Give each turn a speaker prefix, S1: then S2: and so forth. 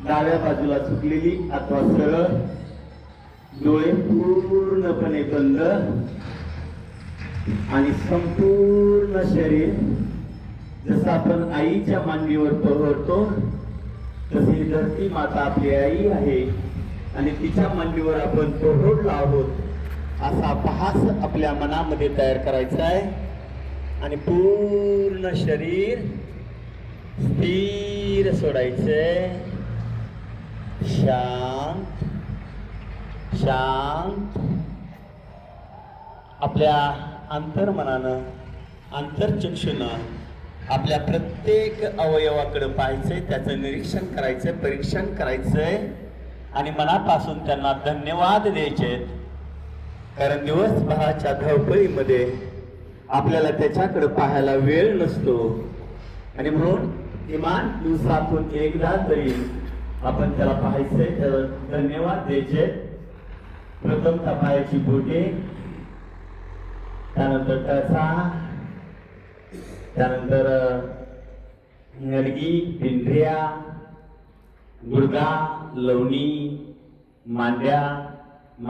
S1: डाव्या बाजूला झुकलेली अथवा सरळ, डोळे पूर्णपणे बंद आणि संपूर्ण शरीर जसं आपण आईच्या मांडीवर पहरतो तशी धरती माता आपली आई आहे आणि तिच्या मांडीवर आपण पहरलो आहोत असा भास आपल्या मनामध्ये तयार करायचा आहे आणि पूर्ण शरीर स्थिर सोडायचंय. शांत शांत. आपल्या अंतर्मनानं अंतर्चक्षुनं आपल्या प्रत्येक अवयवाकडे पाहायचंय, त्याचं निरीक्षण करायचंय, परीक्षण करायचंय आणि मनापासून त्यांना धन्यवाद द्यायचे. कारण दिवसभराच्या धावपळीमध्ये आपल्याला त्याच्याकडे पाहायला वेळ नसतो आणि म्हणून किमान दिवसातून एकदा तरी आपण त्याला पाहायचंय, त्याला धन्यवाद द्यायचे. प्रथम पायाची बोटे, त्यानंतर टचा, त्यानंतर नडगी, पिंढऱ्या, गुडघा, लवणी, मांड्या,